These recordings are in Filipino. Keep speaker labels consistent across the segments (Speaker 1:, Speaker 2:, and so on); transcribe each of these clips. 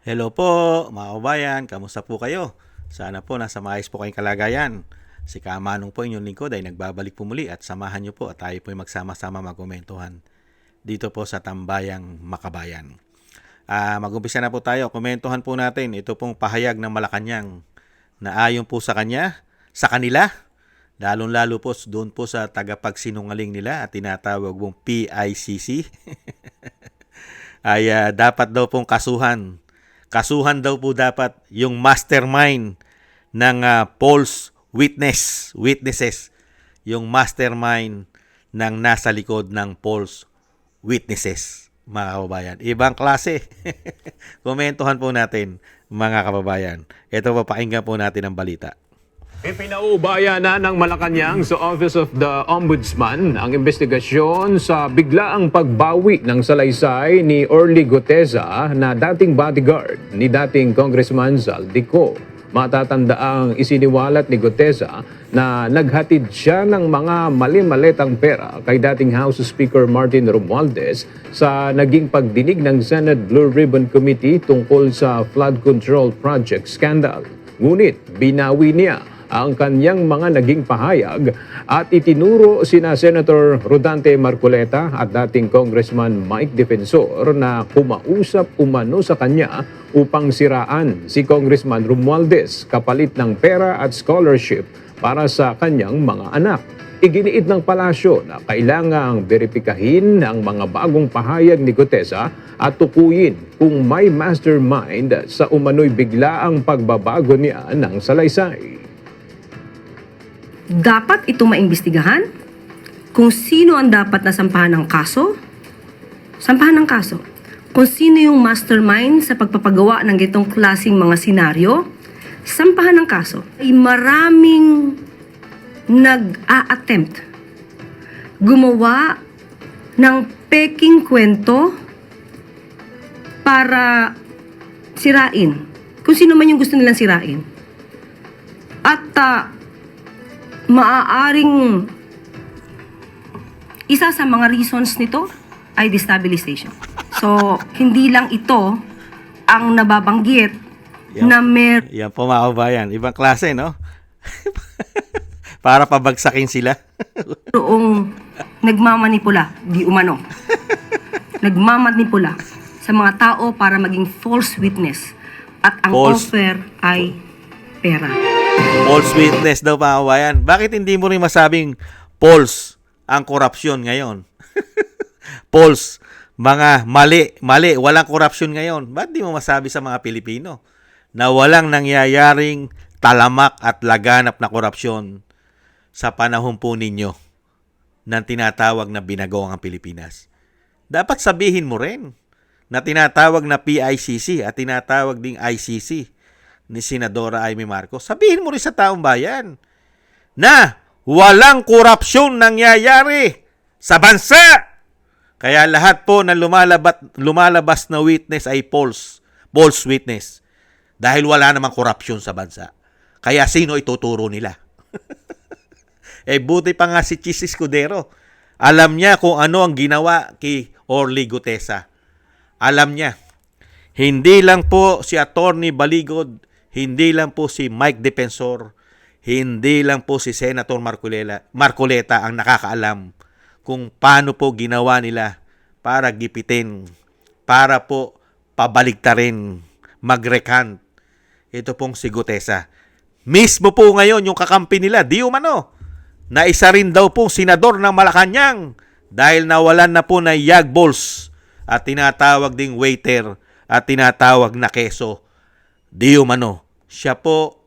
Speaker 1: Hello po, mga kabayan. Kamusta po kayo? Sana po nasa maayos po kayong kalagayan. Si Kamanong po inyong lingkod ay nagbabalik po muli at samahan niyo po at tayo po ay magsama-sama magkomentuhan dito po sa Tambayang Makabayan. Mag-umpisa na po tayo. Komentuhan po natin ito pong pahayag ng Malacanang na ayon po sa kanila, lalong-lalo po doon po sa tagapagsinungaling nila at tinatawag pong PICC ay dapat daw pong kasuhan. Kasuhan daw po dapat yung mastermind ng false witnesses. Yung mastermind ng nasa likod ng false witnesses, mga kababayan. Ibang klase. Komentuhan po natin, mga kababayan. Ito po, pakinggan po natin ang balita.
Speaker 2: Ipinaubaya na ng Malacanang sa Office of the Ombudsman ang investigasyon sa biglaang pagbawi ng salaysay ni Orly Guteza na dating bodyguard ni dating Congressman Zaldico. Matatandaang isiniwalat ni Guteza na naghatid siya ng mga mali-malitang pera kay dating House Speaker Martin Romualdez sa naging pagdinig ng Senate Blue Ribbon Committee tungkol sa flood control project scandal. Ngunit binawi niya ang kanyang mga naging pahayag at itinuro sina Senator Rodante Marcoleta at dating Congressman Mike Defensor na kumausap umano sa kanya upang siraan si Congressman Romualdez kapalit ng pera at scholarship para sa kanyang mga anak. Iginiit ng palasyo na kailangang beripikahin ang mga bagong pahayag ni Guteza at tukuyin kung may mastermind sa umano'y biglaang pagbabago niya ng salaysay.
Speaker 3: Dapat ito maimbestigahan kung sino ang dapat na sampahan ng kaso. Sampahan ng kaso. Kung sino yung mastermind sa pagpapagawa ng gitong klaseng mga senaryo, sampahan ng kaso. Ay maraming nag-a-attempt gumawa ng peking kwento para sirain. Kung sino man yung gusto nilang sirain. At maaaring isa sa mga reasons nito ay destabilization. So, hindi lang ito ang nababanggit na
Speaker 1: Yan po, mga kabayan. Ibang klase, no? Para pabagsakin sila.
Speaker 3: merong nagmamanipula, di umano. Nagmamanipula sa mga tao para maging false witness. At ang offer ay pera.
Speaker 1: False witness daw, mga kabayan. Bakit hindi mo rin masabing false ang korupsyon ngayon? False. Mga mali, walang korupsyon ngayon. Ba't di mo masabi sa mga Pilipino na walang nangyayaring talamak at laganap na korupsyon sa panahon po ninyo ng tinatawag na binagong ang Pilipinas? Dapat sabihin mo rin na tinatawag na PICC at tinatawag ding ICC ni Senadora Amy Marcos. Sabihin mo rin sa taong bayan na walang korupsyon nangyayari sa bansa. Kaya lahat po na lumalabas na witness ay false witness. Dahil wala namang korupsyon sa bansa. Kaya sino ituturo nila? Buti pa nga si Chis Escudero. Alam niya kung ano ang ginawa kay Orly Guteza. Alam niya. Hindi lang po si Attorney Baligod, hindi lang po si Mike Defensor, hindi lang po si Senator Marcoleta ang nakakaalam kung paano po ginawa nila para gipitin, para po pabaligtarin, mag-recant. Ito pong si Guteza. Mismo po ngayon yung kakampi nila, di umano, na isa rin daw pong senador ng Malacanang dahil nawalan na po na yag balls at tinatawag ding waiter at tinatawag na keso. Di umano, siya po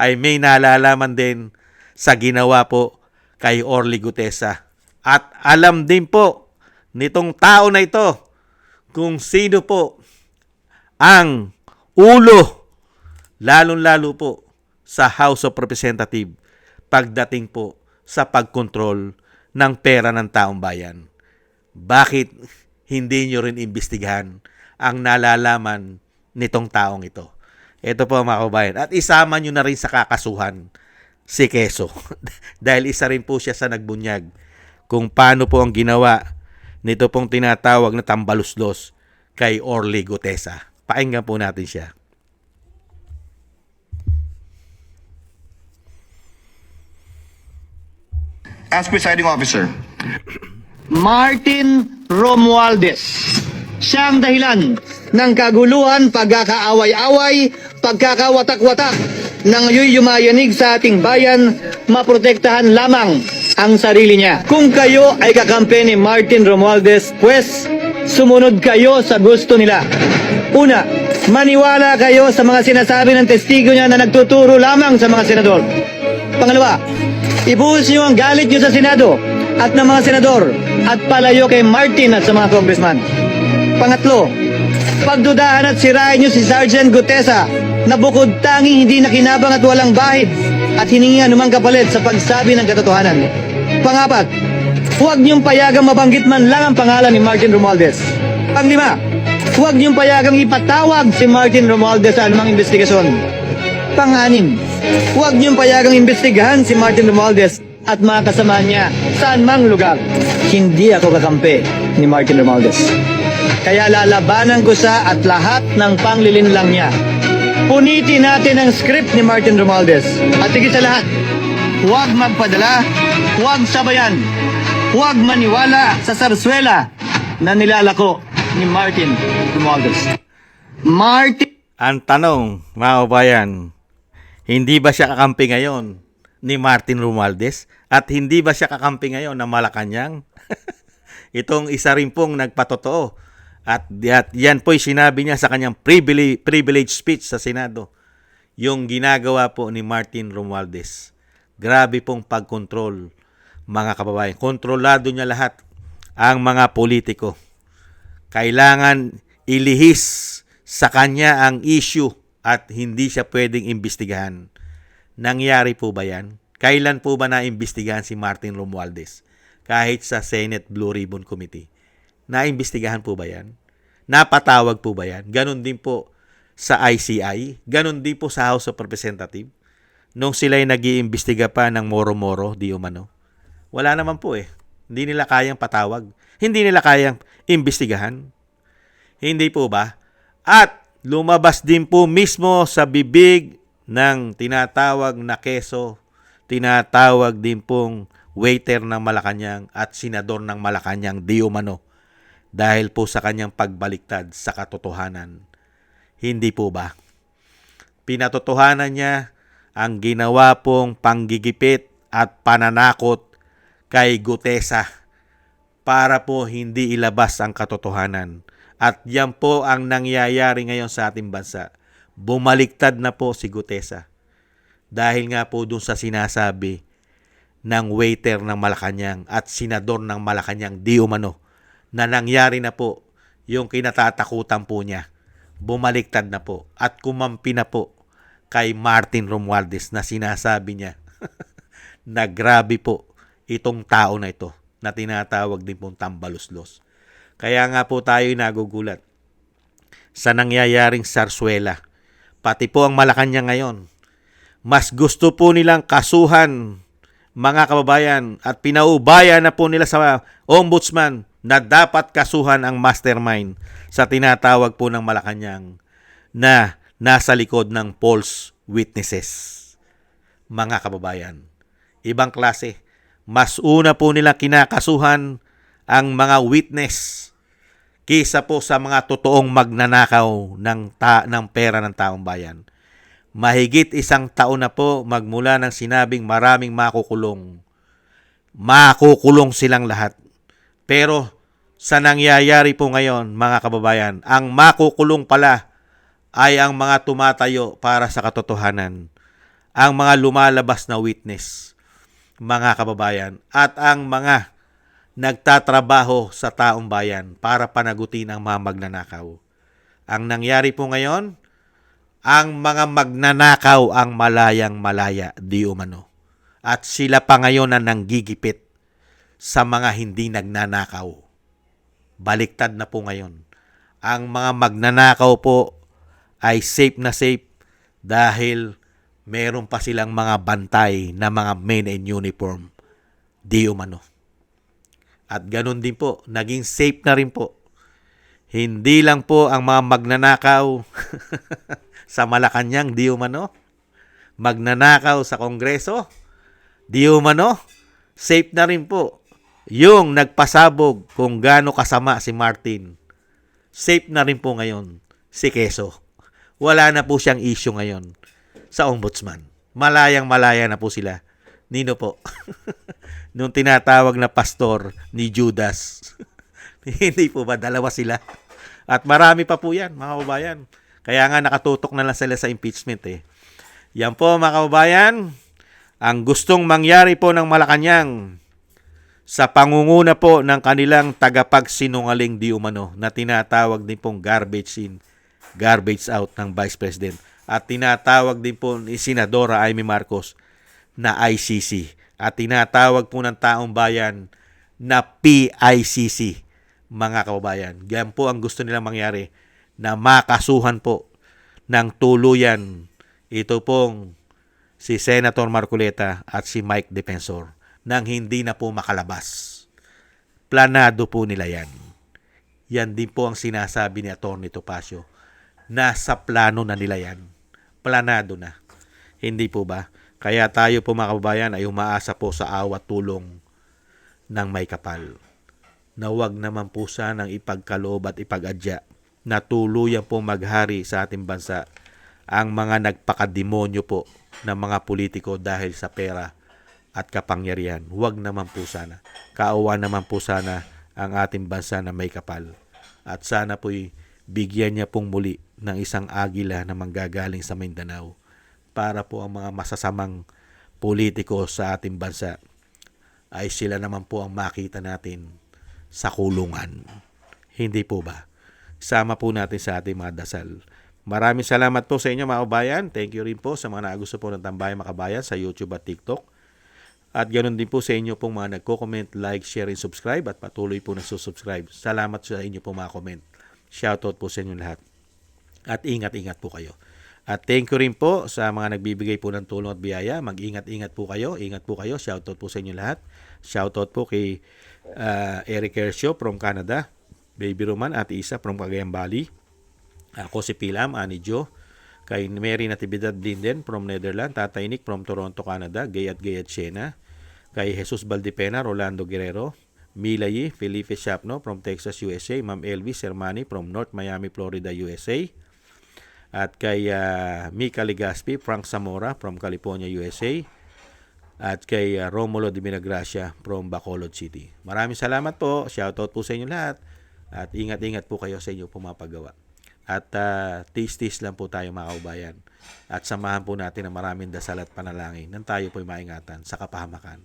Speaker 1: ay may nalalaman din sa ginawa po kay Orly Guteza. At alam din po nitong tao na ito kung sino po ang ulo, lalong-lalo po sa House of Representatives pagdating po sa pagkontrol ng pera ng taong bayan. Bakit hindi nyo rin imbestigahan ang nalalaman nitong taong ito? Ito po, mga kabayan. At isama nyo na rin sa kakasuhan si Quezon. Dahil isa rin po siya sa nagbunyag kung paano po ang ginawa nito pong tinatawag na tambaluslos kay Orly Guteza. Pakinggan po natin siya.
Speaker 4: As presiding officer, Martin Romualdez. Siya ang dahilan ng kaguluhan, pagkakaaway-away, pagkakawatak-watak na ngayon yumayanig sa ating bayan, maprotektahan lamang ang sarili niya. Kung kayo ay kakampi ni Martin Romualdez, pues sumunod kayo sa gusto nila. Una, maniwala kayo sa mga sinasabi ng testigo niya na nagtuturo lamang sa mga senador. Pangalawa, ibuhos niyo ang galit niyo sa Senado at ng mga senador at palayo kay Martin at sa mga congressman. Pangatlo, pagdudahan at sirain niyo si Sergeant Gutesa na bukod tanging hindi nakinabang at walang bahid at hiningi anumang kapalit sa pagsabi ng katotohanan. Pangapat, huwag niyong payagang mabanggit man lang ang pangalan ni Martin Romualdez. Panglima, huwag niyong payagang ipatawag si Martin Romualdez sa anumang investigasyon. Pang-anim, huwag niyong payagang imbestigahan si Martin Romualdez at mga kasama niya saan mang lugar. Hindi ako kakampi ni Martin Romualdez. Kaya lalabanan ko siya at lahat ng panglilinlang niya. Punitin natin ang script ni Martin Romualdez. At higit sa lahat, huwag magpadala, huwag sabayan, huwag maniwala sa sarswela na nilalako ni Martin Romualdez.
Speaker 1: Ang tanong, mga kabayan, hindi ba siya kakampi ngayon ni Martin Romualdez? At hindi ba siya kakampi ngayon ng Malacanang? Itong isa rin pong nagpatotoo. At yan po'y sinabi niya sa kanyang privilege speech sa Senado. Yung ginagawa po ni Martin Romualdez. Grabe pong pagkontrol, mga kababayan. Kontrolado niya lahat ang mga politiko. Kailangan ilihis sa kanya ang issue at hindi siya pwedeng imbestigahan. Nangyari po ba yan? Kailan po ba naimbestigahan si Martin Romualdez? Kahit sa Senate Blue Ribbon Committee. Naimbestigahan po ba yan? Napatawag po ba yan? Ganon din po sa ICI. Ganon din po sa House of Representatives. Nung sila'y nag-iimbestiga pa ng moro-moro, di umano. Wala naman po eh. Hindi nila kayang patawag. Hindi nila kayang imbestigahan. Hindi po ba? At lumabas din po mismo sa bibig ng tinatawag na keso, tinatawag din pong waiter ng Malacanang at senador ng Malacanang di umano dahil po sa kanyang pagbaliktad sa katotohanan. Hindi po ba? Pinatotohanan niya ang ginawa pong panggigipit at pananakot kay Gutesa para po hindi ilabas ang katotohanan. At yan po ang nangyayari ngayon sa ating bansa. Bumaliktad na po si Gutesa. Dahil nga po dun sa sinasabi ng waiter ng Malacanang at senador ng Malacanang di umano na nangyari na po yung kinatatakutan po niya. Bumaliktad na po at kumampi na po kay Martin Romualdez na sinasabi niya na grabe po itong tao na ito na tinatawag din pong tambaluslos. Kaya nga po tayo nagugulat sa nangyayaring sarswela. Pati po ang Malacanang ngayon. Mas gusto po nilang kasuhan, mga kababayan, at pinaubaya na po nila sa ombudsman na dapat kasuhan ang mastermind sa tinatawag po ng Malacanang na nasa likod ng false witnesses. Mga kababayan, ibang klase. Mas una po nila kinakasuhan ang mga witness kaysa po sa mga totoong magnanakaw ng pera ng taong bayan. Mahigit 1 taon na po magmula ng sinabing maraming makukulong. Makukulong silang lahat. Pero sa nangyayari po ngayon, mga kababayan, ang makukulong pala ay ang mga tumatayo para sa katotohanan. Ang mga lumalabas na witness, mga kababayan, at ang mga nagtatrabaho sa taong bayan para panagutin ang mga magnanakaw. Ang nangyari po ngayon, ang mga magnanakaw ang malayang-malaya di umano. At sila pa ngayon na nanggigipit sa mga hindi nagnanakaw. Baliktad na po ngayon. Ang mga magnanakaw po ay safe na safe dahil meron pa silang mga bantay na mga men in uniform di umano. At ganun din po, naging safe na rin po. Hindi lang po ang mga magnanakaw sa Malacanang, di umano. Magnanakaw sa Kongreso, di umano. Safe na rin po yung nagpasabog kung gaano kasama si Martin. Safe na rin po ngayon si Quezon. Wala na po siyang issue ngayon sa ombudsman. Malayang-malaya na po sila. Nino po? Nung tinatawag na pastor ni Judas. Hindi po ba? Dalawa sila. At marami pa po yan, mga kababayan. Kaya nga nakatutok na lang sila sa impeachment eh. Yan po, mga kababayan. Ang gustong mangyari po ng Malacanang sa pangunguna po ng kanilang tagapagsinungaling di umano na tinatawag din pong garbage in, garbage out ng Vice President. At tinatawag din po ni Senadora Amy Marcos na ICC. At tinatawag po ng taong bayan na PICC. Mga kababayan, yan po ang gusto nilang mangyari, na makasuhan po ng tuluyan ito pong si Senator Marcoleta at si Mike Defensor nang hindi na po makalabas. Planado po nila yan. Yan din po ang sinasabi ni Atty. Topacio. Nasa plano na nila yan. Planado na. Hindi po ba? Kaya tayo po mga kababayan ay umaasa po sa awat tulong ng may kapal. Na huwag naman po sanang ipagkaloob at ipag-adya na tuluyan po maghari sa ating bansa ang mga nagpakademonyo po ng mga politiko dahil sa pera at kapangyarihan. Huwag naman po sana. Kaawa naman po sana ang ating bansa na may kapal. At sana po'y bigyan niya pong muli ng isang agila na manggagaling sa Mindanao para po ang mga masasamang politiko sa ating bansa ay sila naman po ang makita natin sa kulungan. Hindi po ba? Sama po natin sa ating mga dasal. Maraming salamat po sa inyo mga kabayan. Thank you rin po sa mga nagusto po ng Tambayan mga kabayan sa YouTube at TikTok. At ganoon din po sa inyo pong mga nagko-comment, like, share, and subscribe at patuloy po nagsusubscribe. Salamat sa inyo pong mga comment. Shoutout po sa inyo lahat. At ingat-ingat po kayo. At thank you rin po sa mga nagbibigay po ng tulong at biyaya. Mag-ingat-ingat po kayo. Ingat po kayo. Shoutout po sa inyo lahat. Shoutout po kay Eric Hercio from Canada. Baby Roman at Isa from Cagayan Valley. Ako si Pilam, Ani Jo. Kay Mary Natividad Blinden from Netherlands. Tatay Nick from Toronto, Canada. Gayat Siena. Kay Jesus Valdepena, Rolando Guerrero. Mila Yi, Felipe Shapno from Texas, USA. Ma'am Elvis Hermani from North Miami, Florida, USA. At kay Mika Legaspi, Frank Zamora from California, USA. At kay Romulo de Minagracia from Bacolod City. Maraming salamat po. Shoutout po sa inyo lahat. At ingat-ingat po kayo sa inyo pumapagawa. At tis-tis lang po tayo mga kaubayan. At samahan po natin ang maraming dasal at panalangin nang tayo po'y maingatan sa kapahamakan.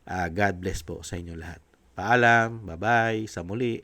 Speaker 1: God bless po sa inyo lahat. Paalam, bye-bye, sa muli.